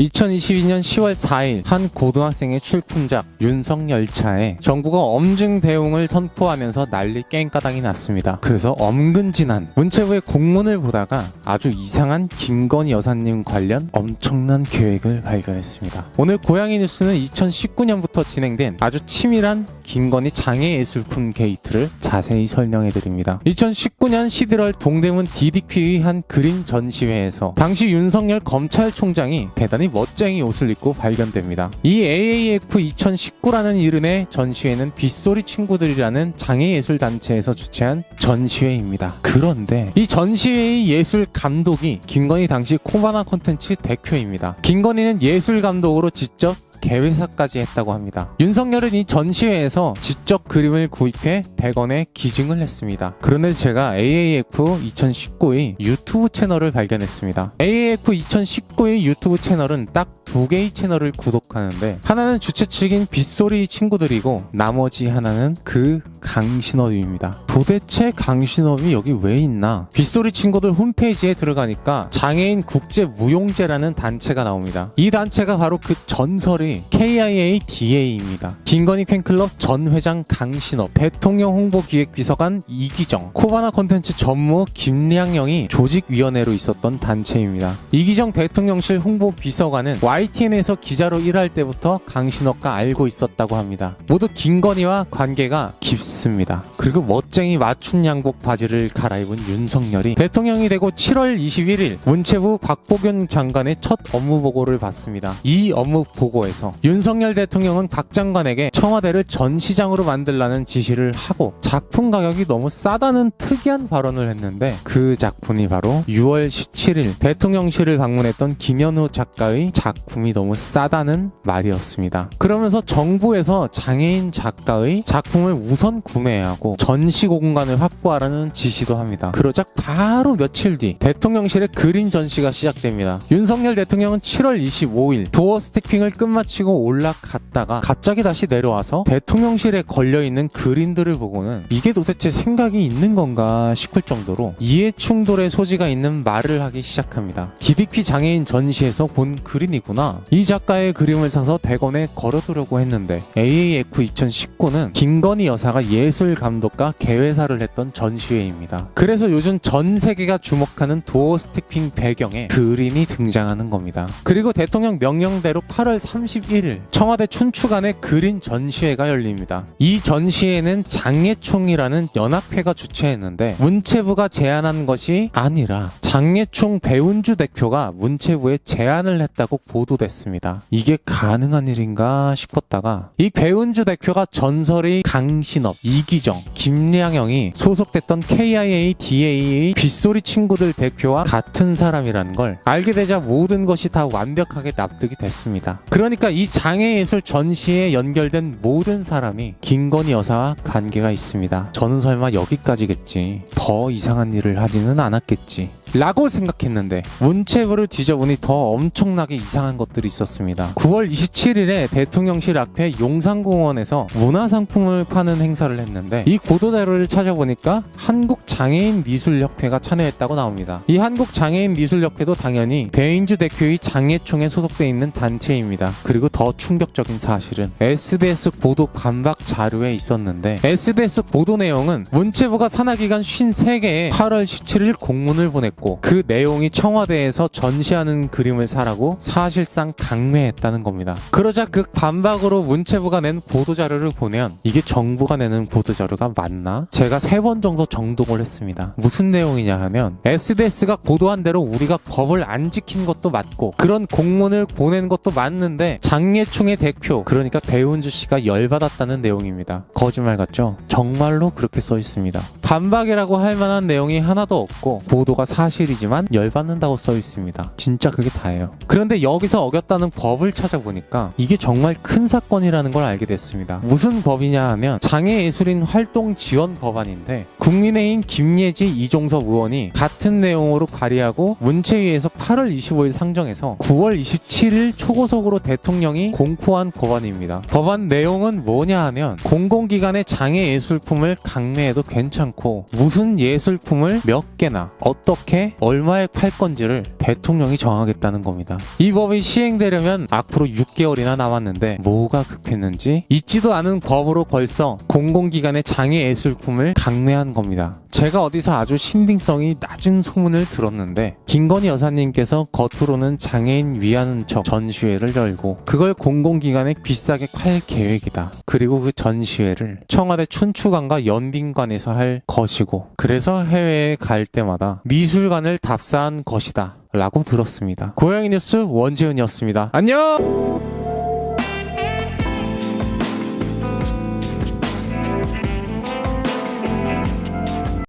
2022년 10월 4일 한 고등학생의 출품작 윤석열차에 정부가 엄중 대응을 선포하면서 난리 깽까당이 났습니다. 그래서 엄근진한 문체부의 공문을 보다가 아주 이상한 김건희 여사님 관련 엄청난 계획을 발견했습니다. 오늘 고양이 뉴스는 2019년부터 진행된 아주 치밀한 김건희 장애예술품 게이트를 자세히 설명해드립니다. 2019년 11월 동대문 DDP의 한 그림 전시회에서 당시 윤석열 검찰총장이 대단히 멋쟁이 옷을 입고 발견됩니다. 이 AAF 2019라는 이름의 전시회는 빗소리 친구들이라는 장애예술단체에서 주최한 전시회입니다. 그런데 이 전시회의 예술 감독이 김건희 당시 코바나 콘텐츠 대표입니다. 김건희는 예술 감독으로 직접 개회사까지 했다고 합니다. 윤석열은 이 전시회에서 직접 그림을 구입해 대건에 기증을 했습니다. 그런데 제가 AAF 2019의 유튜브 채널을 발견했습니다. AAF 2019의 유튜브 채널은 딱 두 개의 채널을 구독하는데 하나는 주최 측인 빗소리 친구들이고 나머지 하나는 그 강신업입니다. 도대체 강신업이 여기 왜 있나? 빗소리 친구들 홈페이지에 들어가니까 장애인 국제무용제라는 단체가 나옵니다. 이 단체가 바로 그 전설의 KIADA입니다. 김건희 팬클럽 전 회장 강신업, 대통령 홍보기획비서관 이기정, 코바나 콘텐츠 전무 김량영이 조직위원회로 있었던 단체입니다. 이기정 대통령실 홍보비서관은 YTN에서 기자로 일할 때부터 강신업과 알고 있었다고 합니다. 모두 김건희와 관계가 깊습니다. 그리고 멋쟁이 맞춤 양복 바지를 갈아입은 윤석열이 대통령이 되고 7월 21일 문체부 박보균 장관의 첫 업무 보고를 받습니다. 이 업무 보고에서 윤석열 대통령은 박 장관에게 청와대를 전시장으로 만들라는 지시를 하고 작품 가격이 너무 싸다는 특이한 발언을 했는데 그 작품이 바로 6월 17일 대통령실을 방문했던 김현우 작가의 작품이 너무 싸다는 말이었습니다. 그러면서 정부에서 장애인 작가의 작품을 우선 구매하고 전시 공간을 확보하라는 지시도 합니다. 그러자 바로 며칠 뒤 대통령실의 그림 전시가 시작됩니다. 윤석열 대통령은 7월 25일 도어 스태핑을 끝마치고 올라갔다가 갑자기 다시 내려와서 대통령실에 걸려있는 그림들을 보고는 이게 도대체 생각이 있는 건가 싶을 정도로 이해 충돌의 소지가 있는 말을 하기 시작합니다. DDP 장애인 전시에서 본 그림이구나. 이 작가의 그림을 사서 대건에 걸어두려고 했는데 AAF 2019는 김건희 여사가 예술 감독과 개회사를 했던 전시회입니다. 그래서 요즘 전 세계가 주목하는 도어 스태핑 배경에 그림이 등장하는 겁니다. 그리고 대통령 명령대로 8월 31일 청와대 춘추관에 그림 전시회가 열립니다. 이 전시회는 장예총이라는 연합회가 주최했는데 문체부가 제안한 것이 아니라 장예총 배운주 대표가 문체부에 제안을 했다고 보도됐습니다. 이게 가능한 일인가 싶었다가 이 배운주 대표가 전설의 강신업, 이기정, 김량영이 소속됐던 KIADA의 빗소리 친구들 대표와 같은 사람이라는 걸 알게 되자 모든 것이 다 완벽하게 납득이 됐습니다. 그러니까 이 장애예술 전시에 연결된 모든 사람이 김건희 여사와 관계가 있습니다. 저는 설마 여기까지겠지. 더 이상한 일을 하지는 않았겠지. 라고 생각했는데 문체부를 뒤져보니 더 엄청나게 이상한 것들이 있었습니다. 9월 27일에 대통령실 앞에 용산공원에서 문화상품을 파는 행사를 했는데 이 보도자료를 찾아보니까 한국장애인미술협회가 참여했다고 나옵니다. 이 한국장애인미술협회도 당연히 배인주 대표의 장애총에 소속돼 있는 단체입니다. 그리고 더 충격적인 사실은 SDS 보도 반박 자료에 있었는데 SDS 보도 내용은 문체부가 산하기관 53개에 8월 17일 공문을 보냈고 그 내용이 청와대에서 전시하는 그림을 사라고 사실상 강매했다는 겁니다. 그러자 그 반박으로 문체부가 낸 보도자료를 보면 이게 정부가 내는 보도자료가 맞나? 제가 3번 정도 정독을 했습니다. 무슨 내용이냐 하면 SDS가 보도한 대로 우리가 법을 안 지킨 것도 맞고 그런 공문을 보낸 것도 맞는데 장예총의 대표 그러니까 배운주 씨가 열받았다는 내용입니다. 거짓말 같죠? 정말로 그렇게 써 있습니다. 반박이라고 할 만한 내용이 하나도 없고 보도가 사실이지만 열받는다고 써 있습니다. 진짜 그게 다예요. 그런데 여기서 어겼다는 법을 찾아보니까 이게 정말 큰 사건이라는 걸 알게 됐습니다. 무슨 법이냐 하면 장애예술인 활동 지원 법안인데 국민의힘 김예지 이종섭 의원이 같은 내용으로 발의하고 문체위에서 8월 25일 상정해서 9월 27일 초고속으로 대통령이 공포한 법안입니다. 법안 내용은 뭐냐 하면 공공기관의 장애예술품을 강매해도 괜찮고 무슨 예술품을 몇 개나 어떻게 시에 얼마에 팔 건지를 대통령이 정하겠다는 겁니다. 이 법이 시행되려면 앞으로 6개월이나 남았는데 뭐가 급했는지 있지도 않은 법으로 벌써 공공기관의 장애예술품을 강매한 겁니다. 제가 어디서 아주 신빙성이 낮은 소문을 들었는데 김건희 여사님께서 겉으로는 장애인 위하는 척 전시회를 열고 그걸 공공기관에 비싸게 팔 계획이다. 그리고 그 전시회를 청와대 춘추관과 연빈관에서 할 것이고 그래서 해외에 갈 때마다 미술관을 답사한 것이다 라고 들었습니다. 고양이 뉴스 원재은이었습니다. 안녕!